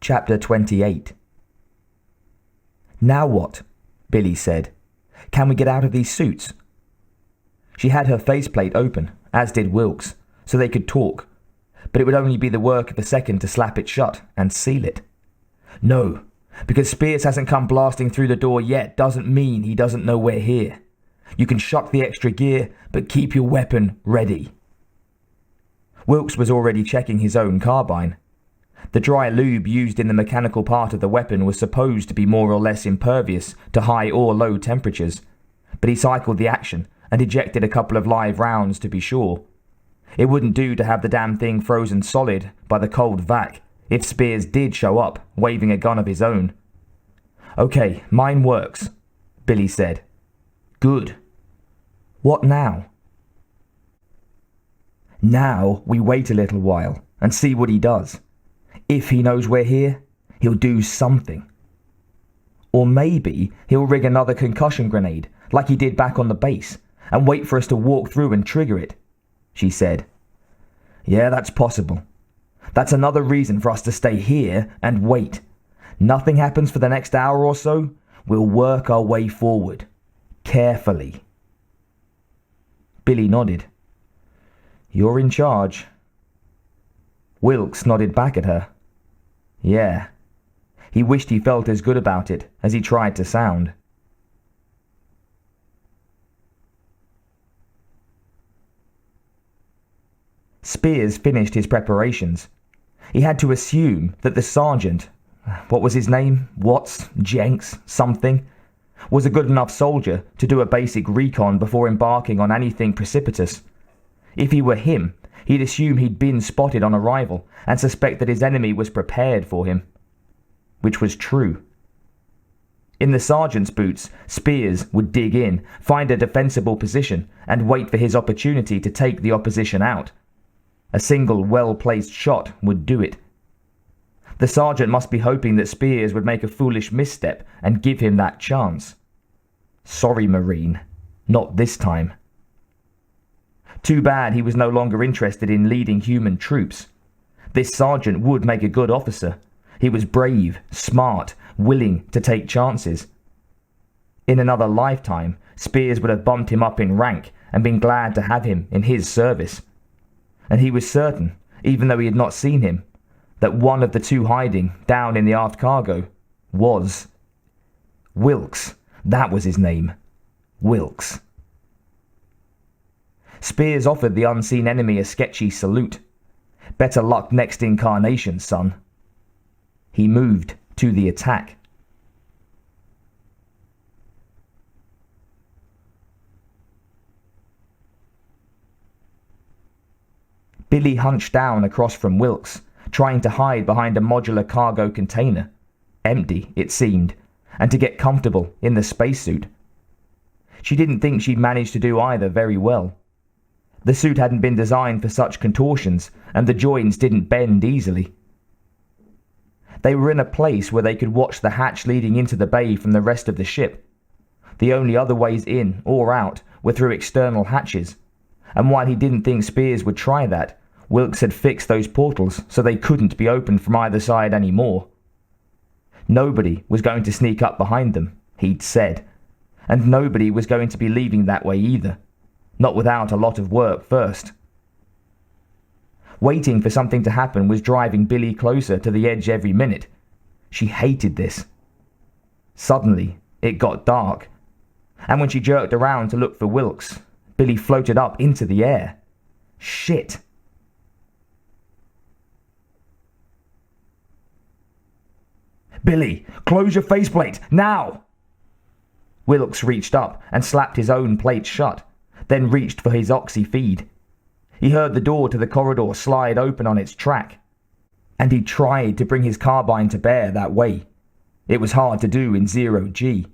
Chapter 28. "Now what?" Billy said. "Can we get out of these suits?" She had her faceplate open, as did Wilkes, so they could talk, but it would only be the work of a second to slap it shut and seal it. "No, because Spears hasn't come blasting through the door yet doesn't mean he doesn't know we're here. You can shuck the extra gear, but keep your weapon ready." Wilkes was already checking his own carbine. The dry lube used in the mechanical part of the weapon was supposed to be more or less impervious to high or low temperatures, but he cycled the action and ejected a couple of live rounds to be sure. It wouldn't do to have the damn thing frozen solid by the cold vac if Spears did show up, waving a gun of his own. "Okay, mine works," Billy said. "Good. What now?" "Now we wait a little while and see what he does. If he knows we're here, he'll do something. Or maybe he'll rig another concussion grenade like he did back on the base and wait for us to walk through and trigger it," she said. "Yeah, that's possible. That's another reason for us to stay here and wait. Nothing happens for the next hour or so, we'll work our way forward. Carefully." Billy nodded. "You're in charge." Wilkes nodded back at her. Yeah. He wished he felt as good about it as he tried to sound. Spears finished his preparations. He had to assume that the sergeant, what was his name, Watts, Jenks, something, was a good enough soldier to do a basic recon before embarking on anything precipitous. If he were him, he'd assume he'd been spotted on arrival and suspect that his enemy was prepared for him. Which was true. In the sergeant's boots, Spears would dig in, find a defensible position, and wait for his opportunity to take the opposition out. A single well-placed shot would do it. The sergeant must be hoping that Spears would make a foolish misstep and give him that chance. Sorry, Marine. Not this time. Too bad he was no longer interested in leading human troops. This sergeant would make a good officer. He was brave, smart, willing to take chances. In another lifetime, Spears would have bumped him up in rank and been glad to have him in his service. And he was certain, even though he had not seen him, that one of the two hiding down in the aft cargo was Wilkes. That was his name. Wilkes. Spears offered the unseen enemy a sketchy salute. "Better luck next incarnation, son." He moved to the attack. Billy hunched down across from Wilkes, trying to hide behind a modular cargo container. Empty, it seemed, and to get comfortable in the spacesuit. She didn't think she'd managed to do either very well. The suit hadn't been designed for such contortions, and the joints didn't bend easily. They were in a place where they could watch the hatch leading into the bay from the rest of the ship. The only other ways in or out were through external hatches, and while he didn't think Spears would try that, Wilkes had fixed those portals so they couldn't be opened from either side anymore. Nobody was going to sneak up behind them, he'd said, and nobody was going to be leaving that way either. Not without a lot of work first. Waiting for something to happen was driving Billy closer to the edge every minute. She hated this. Suddenly, it got dark, and when she jerked around to look for Wilkes, Billy floated up into the air. Shit! "Billy, close your faceplate, now!" Wilkes reached up and slapped his own plate shut, then reached for his oxy feed. He heard the door to the corridor slide open on its track, and he tried to bring his carbine to bear that way. It was hard to do in 0G.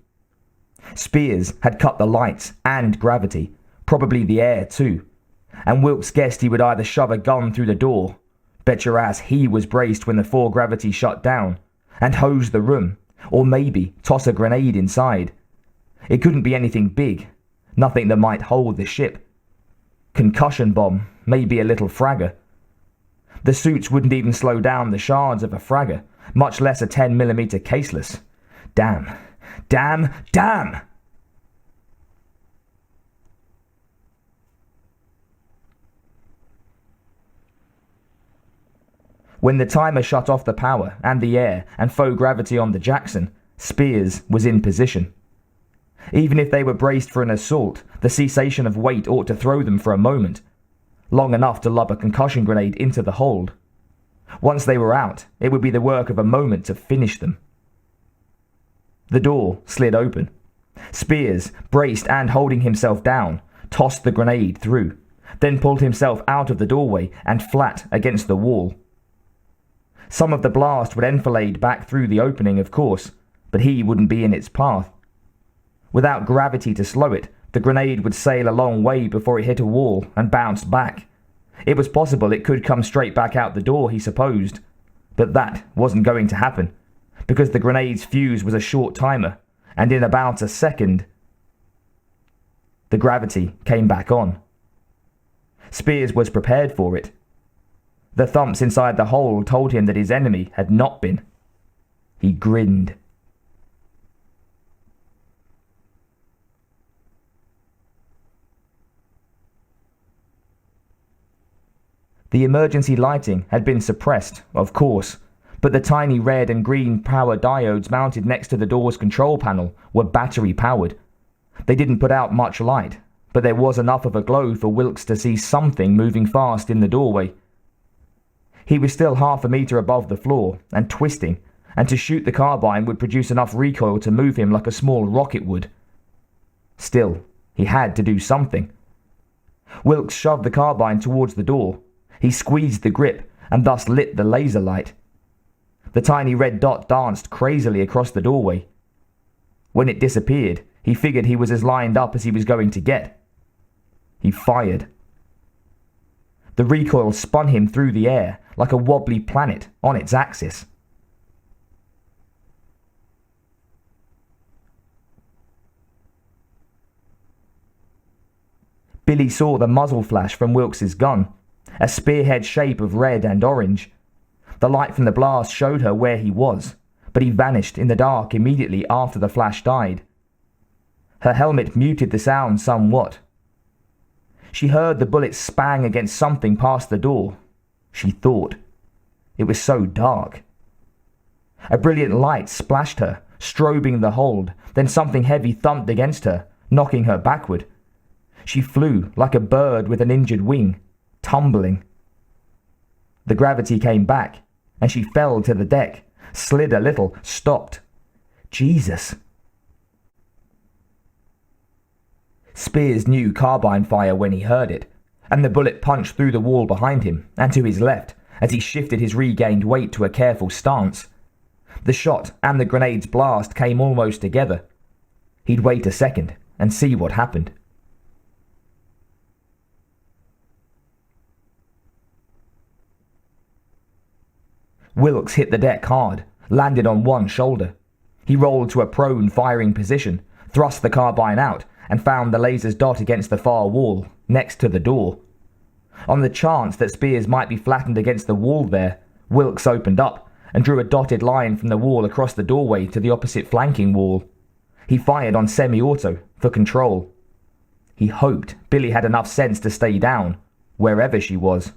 Spears had cut the lights and gravity, probably the air too, and Wilkes guessed he would either shove a gun through the door, bet your ass he was braced when the 4 gravity shut down, and hose the room, or maybe toss a grenade inside. It couldn't be anything big, nothing that might hold the ship. Concussion bomb, maybe a little fragger. The suits wouldn't even slow down the shards of a fragger, much less a 10mm caseless. Damn. Damn. Damn! When the timer shut off the power and the air and faux gravity on the Jackson, Spears was in position. Even if they were braced for an assault, the cessation of weight ought to throw them for a moment, long enough to lob a concussion grenade into the hold. Once they were out, it would be the work of a moment to finish them. The door slid open. Spears, braced and holding himself down, tossed the grenade through, then pulled himself out of the doorway and flat against the wall. Some of the blast would enfilade back through the opening, of course, but he wouldn't be in its path. Without gravity to slow it, the grenade would sail a long way before it hit a wall and bounced back. It was possible it could come straight back out the door, he supposed, but that wasn't going to happen, because the grenade's fuse was a short timer, and in about a second, the gravity came back on. Spears was prepared for it. The thumps inside the hole told him that his enemy had not been. He grinned. The emergency lighting had been suppressed, of course, but the tiny red and green power diodes mounted next to the door's control panel were battery-powered. They didn't put out much light, but there was enough of a glow for Wilkes to see something moving fast in the doorway. He was still half a meter above the floor, and twisting, and to shoot the carbine would produce enough recoil to move him like a small rocket would. Still, he had to do something. Wilkes shoved the carbine towards the door. He squeezed the grip, and thus lit the laser light. The tiny red dot danced crazily across the doorway. When it disappeared, he figured he was as lined up as he was going to get. He fired. The recoil spun him through the air like a wobbly planet on its axis. Billy saw the muzzle flash from Wilkes's gun, a spearhead shape of red and orange. The light from the blast showed her where he was, but he vanished in the dark immediately after the flash died. Her helmet muted the sound somewhat. She heard the bullet spang against something past the door. She thought. It was so dark. A brilliant light splashed her, strobing the hold, then something heavy thumped against her, knocking her backward. She flew like a bird with an injured wing, tumbling. The gravity came back, and she fell to the deck, slid a little, stopped. Jesus! Spears knew carbine fire when he heard it, and the bullet punched through the wall behind him and to his left as he shifted his regained weight to a careful stance. The shot and the grenade's blast came almost together. He'd wait a second and see what happened. Wilkes hit the deck hard, landed on one shoulder. He rolled to a prone firing position, thrust the carbine out, and found the laser's dot against the far wall, next to the door. On the chance that Spears might be flattened against the wall there, Wilkes opened up and drew a dotted line from the wall across the doorway to the opposite flanking wall. He fired on semi-auto, for control. He hoped Billy had enough sense to stay down, wherever she was.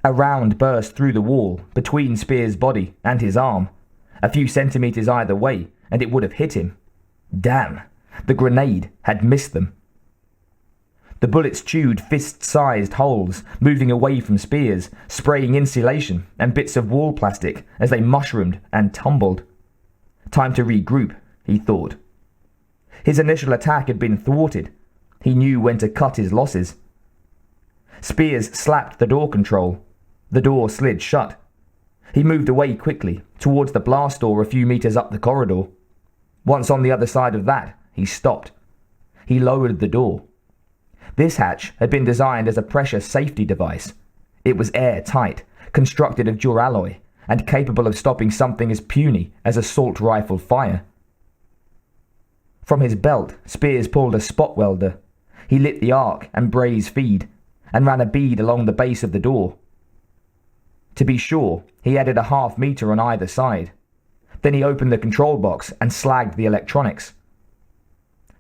A round burst through the wall, between Spears' body and his arm. A few centimeters either way, and it would have hit him. Damn! The grenade had missed them. The bullets chewed fist-sized holes, moving away from Spears, spraying insulation and bits of wall plastic as they mushroomed and tumbled. Time to regroup, he thought. His initial attack had been thwarted. He knew when to cut his losses. Spears slapped the door control. The door slid shut. He moved away quickly, towards the blast door a few meters up the corridor. Once on the other side of that, he stopped. He lowered the door. This hatch had been designed as a pressure safety device. It was airtight, constructed of duralloy, and capable of stopping something as puny as assault rifle fire. From his belt, Spears pulled a spot welder. He lit the arc and braze feed, and ran a bead along the base of the door. To be sure, he added a half-meter on either side. Then he opened the control box and slagged the electronics.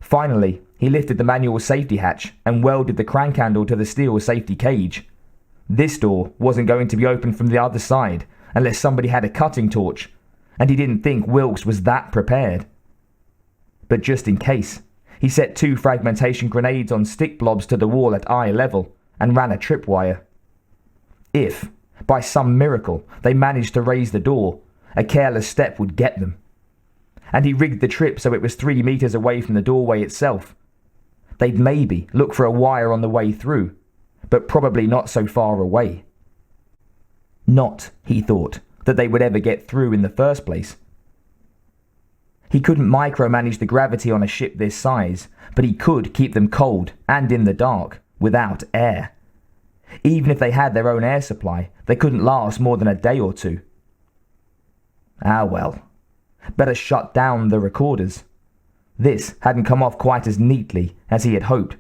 Finally, he lifted the manual safety hatch and welded the crank handle to the steel safety cage. This door wasn't going to be opened from the other side unless somebody had a cutting torch, and he didn't think Wilkes was that prepared. But just in case, he set 2 fragmentation grenades on stick blobs to the wall at eye level and ran a tripwire. If, by some miracle, they managed to raise the door, a careless step would get them. And he rigged the trip so it was 3 meters away from the doorway itself. They'd maybe look for a wire on the way through, but probably not so far away. Not, he thought, that they would ever get through in the first place. He couldn't micromanage the gravity on a ship this size, but he could keep them cold and in the dark, without air. Even if they had their own air supply, they couldn't last more than a day or 2. Ah well, better shut down the recorders. This hadn't come off quite as neatly as he had hoped.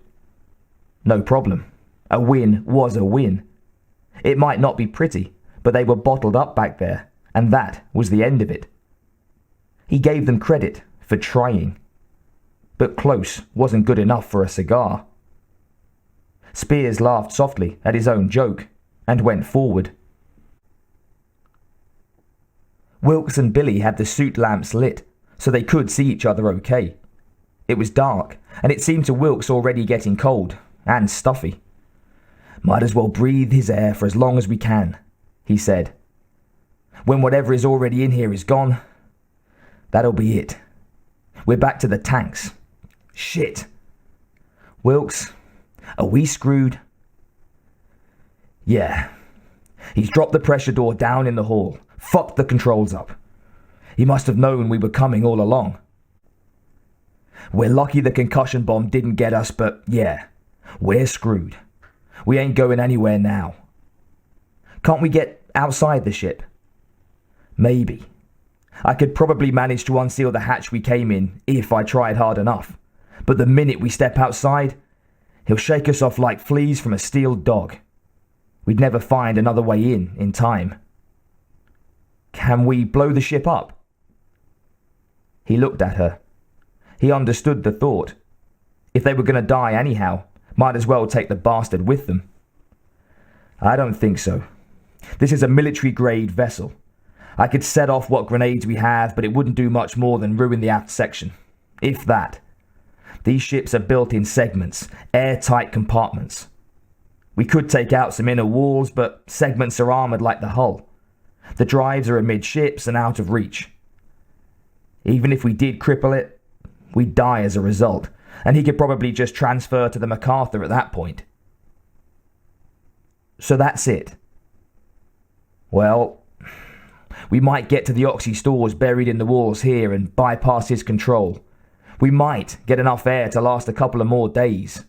No problem. A win was a win. It might not be pretty, but they were bottled up back there, and that was the end of it. He gave them credit for trying. But close wasn't good enough for a cigar. Spears laughed softly at his own joke and went forward. Wilkes and Billy had the suit lamps lit, so they could see each other okay. It was dark, and it seemed to Wilkes already getting cold and stuffy. "Might as well breathe his air for as long as we can," he said. "When whatever is already in here is gone, that'll be it. We're back to the tanks. Shit. Wilkes, are we screwed?" "Yeah. He's dropped the pressure door down in the hall, fucked the controls up. He must have known we were coming all along. We're lucky the concussion bomb didn't get us, but yeah, we're screwed. We ain't going anywhere now. Can't we get outside the ship?" "Maybe. I could probably manage to unseal the hatch we came in if I tried hard enough. But the minute we step outside, he'll shake us off like fleas from a steel dog. We'd never find another way in time." "Can we blow the ship up?" He looked at her. He understood the thought. If they were going to die anyhow, might as well take the bastard with them. "I don't think so. This is a military-grade vessel. I could set off what grenades we have, but it wouldn't do much more than ruin the aft section. If that. These ships are built in segments, airtight compartments. We could take out some inner walls, but segments are armoured like the hull. The drives are amidships and out of reach. Even if we did cripple it, we'd die as a result, and he could probably just transfer to the MacArthur at that point." "So that's it?" "Well, we might get to the oxy stores buried in the walls here and bypass his control. We might get enough air to last a couple of more days,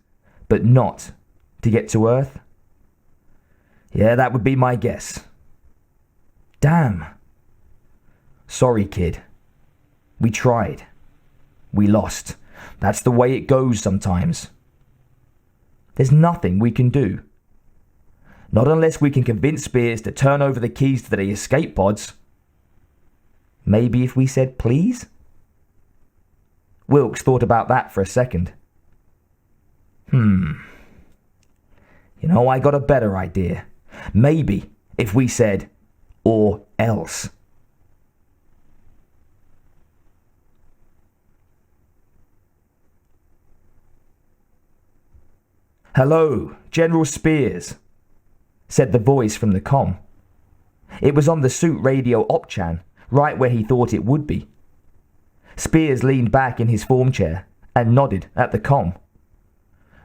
but not to get to Earth." "Yeah, that would be my guess." "Damn." "Sorry, kid. We tried. We lost. That's the way it goes sometimes." "There's nothing we can do." "Not unless we can convince Spears to turn over the keys to the escape pods." "Maybe if we said please?" Wilkes thought about that for a second. I got a better idea. Maybe if we said, or else." "Hello, General Spears," said the voice from the comm. It was on the suit radio op-chan, right where he thought it would be. Spears leaned back in his form chair and nodded at the comm.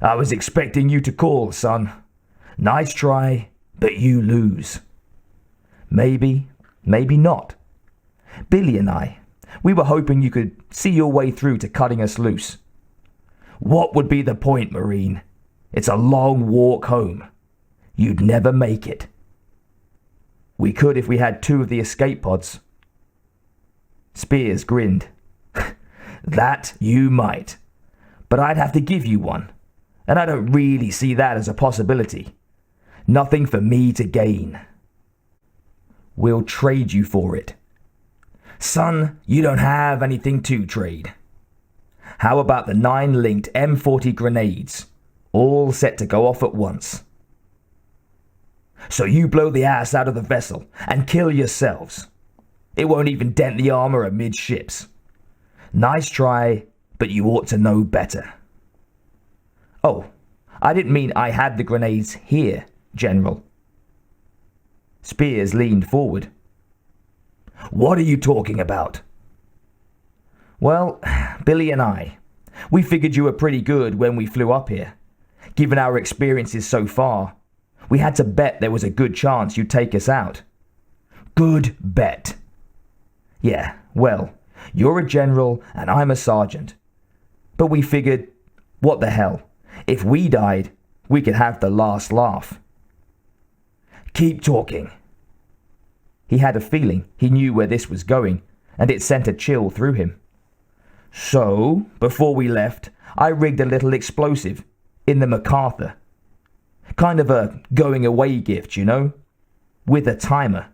"I was expecting you to call, son. Nice try, but you lose." "Maybe, maybe not. Billy and I, we were hoping you could see your way through to cutting us loose." "What would be the point, Marine? It's a long walk home. You'd never make it." "We could if we had 2 of the escape pods." Spears grinned. "That you might. But I'd have to give you one. and I don't really see that as a possibility. Nothing for me to gain. We'll trade you for it. Son, you don't have anything to trade. How about the 9 linked M40 grenades, all set to go off at once? So you blow the ass out of the vessel and kill yourselves. It won't even dent the armor amidships. Nice try, but you ought to know better. Oh, I didn't mean I had the grenades here, General. Spears leaned forward. What are you talking about? Well, Billy and I, we figured you were pretty good when we flew up here. Given our experiences so far, we had to bet there was a good chance you'd take us out. Good bet. Yeah, well, you're a general and I'm a sergeant. But we figured, what the hell, if we died, we could have the last laugh. Keep talking. He had a feeling he knew where this was going, and it sent a chill through him. So, before we left, I rigged a little explosive in the MacArthur. Kind of a going away gift, you know? With a timer.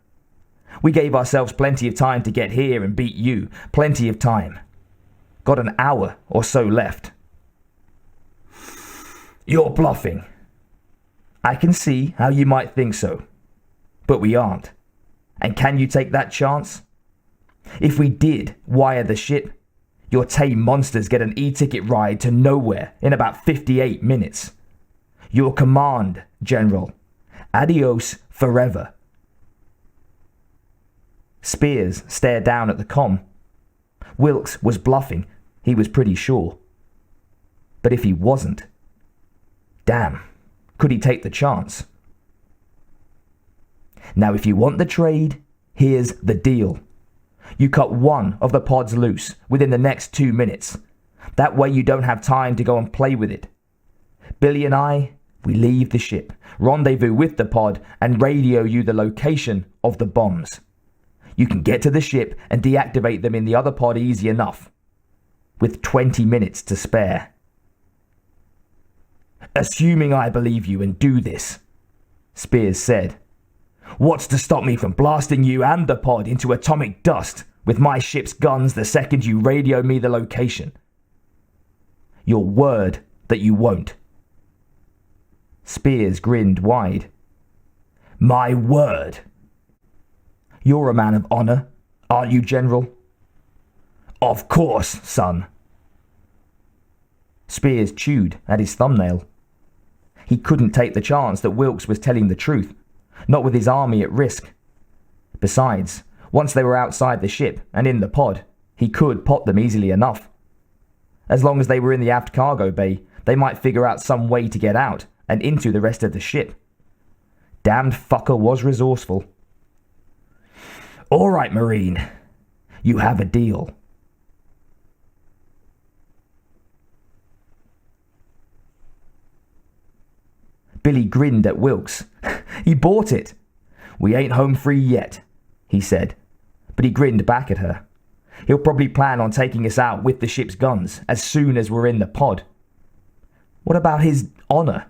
We gave ourselves plenty of time to get here and beat you. Plenty of time. Got an hour or so left. You're bluffing. I can see how you might think so. But we aren't. And can you take that chance? If we did wire the ship, your tame monsters get an e-ticket ride to nowhere in about 58 minutes. Your command, General. Adios forever. Spears stared down at the comm. Wilkes was bluffing, he was pretty sure. But if he wasn't, damn, could he take the chance? Now if you want the trade, here's the deal. You cut one of the pods loose within the next 2 minutes. That way you don't have time to go and play with it. Billy and I, we leave the ship, rendezvous with the pod, and radio you the location of the bombs. You can get to the ship and deactivate them in the other pod easy enough, with 20 minutes to spare. Assuming I believe you and do this, Spears said. What's to stop me from blasting you and the pod into atomic dust with my ship's guns the second you radio me the location? Your word that you won't. Spears grinned wide. My word. You're a man of honor, aren't you, General? Of course, son. Spears chewed at his thumbnail. He couldn't take the chance that Wilkes was telling the truth, not with his army at risk. Besides, once they were outside the ship and in the pod, he could pot them easily enough. As long as they were in the aft cargo bay, they might figure out some way to get out and into the rest of the ship. Damned fucker was resourceful. All right, Marine. You have a deal. Billy grinned at Wilkes. He bought it. We ain't home free yet, he said, but he grinned back at her. He'll probably plan on taking us out with the ship's guns as soon as we're in the pod. What about his honor?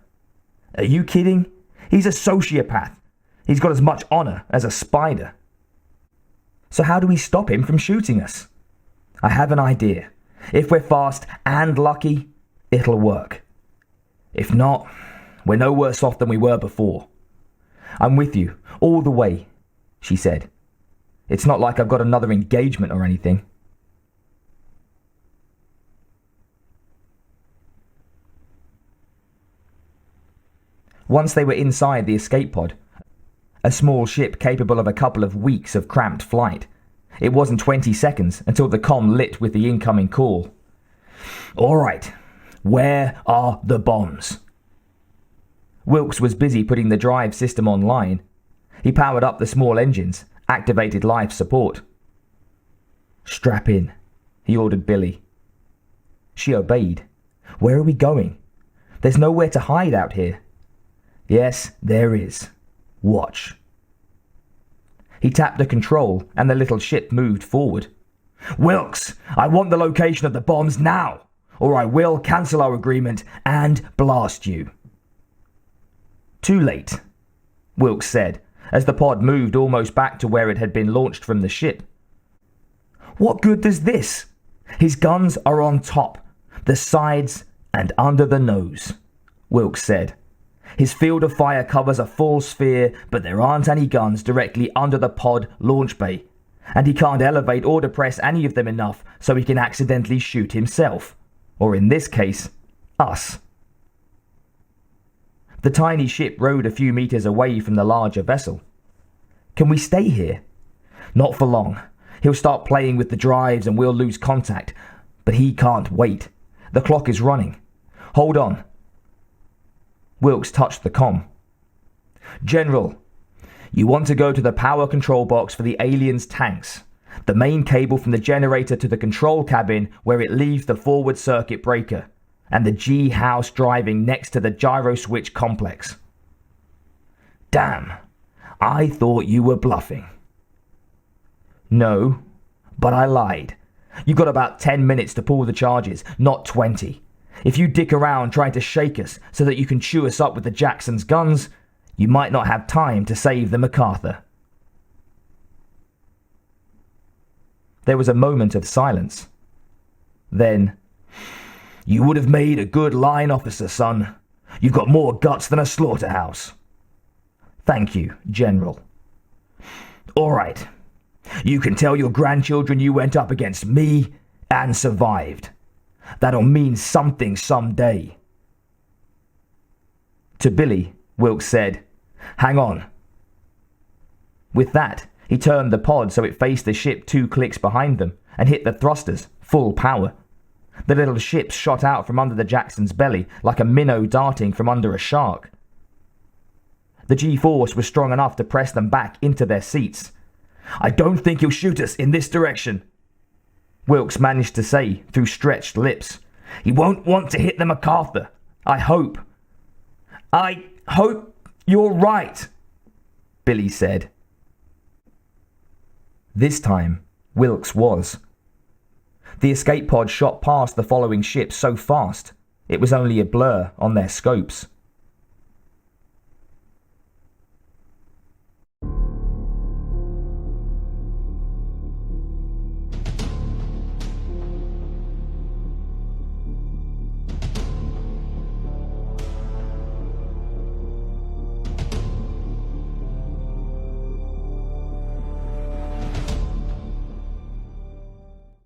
Are you kidding? He's a sociopath. He's got as much honor as a spider. So how do we stop him from shooting us? I have an idea. If we're fast and lucky, it'll work. If not, we're no worse off than we were before. I'm with you, all the way, she said. It's not like I've got another engagement or anything. Once they were inside the escape pod, a small ship capable of a couple of weeks of cramped flight, it wasn't 20 seconds until the comm lit with the incoming call. All right, where are the bombs? Wilkes was busy putting the drive system online. He powered up the small engines, activated life support. Strap in, he ordered Billy. She obeyed. Where are we going? There's nowhere to hide out here. Yes, there is. Watch. He tapped the control and the little ship moved forward. Wilkes, I want the location of the bombs now. or I will cancel our agreement and blast you." "Too late," Wilkes said, as the pod moved almost back to where it had been launched from the ship. "What good does this? His guns are on top, the sides, and under the nose," Wilkes said. "His field of fire covers a full sphere, but there aren't any guns directly under the pod launch bay, and he can't elevate or depress any of them enough so he can accidentally shoot himself, or in this case, us." The tiny ship rode a few meters away from the larger vessel. "Can we stay here?" "Not for long. He'll start playing with the drives and we'll lose contact. But he can't wait. The clock is running. Hold on." Wilkes touched the comm. "General, you want to go to the power control box for the aliens' tanks. The main cable from the generator to the control cabin where it leaves the forward circuit breaker. And the G-house driving next to the gyro switch complex." "Damn, I thought you were bluffing." "No, but I lied. You've got about 10 minutes to pull the charges, not 20. If you dick around trying to shake us so that you can chew us up with the Jackson's guns, you might not have time to save the MacArthur." There was a moment of silence. Then, "You would have made a good line officer, son. You've got more guts than a slaughterhouse." "Thank you, General." "All right. You can tell your grandchildren you went up against me and survived. That'll mean something someday." To Billy, Wilkes said, "Hang on." With that, he turned the pod so it faced the ship 2 clicks behind them and hit the thrusters, full power. The little ship shot out from under the Jackson's belly like a minnow darting from under a shark. The G-force was strong enough to press them back into their seats. "I don't think he'll shoot us in this direction," Wilkes managed to say through stretched lips. "He won't want to hit the MacArthur. I hope." "I hope you're right," Billy said. This time, Wilkes was. The escape pod shot past the following ship so fast, it was only a blur on their scopes.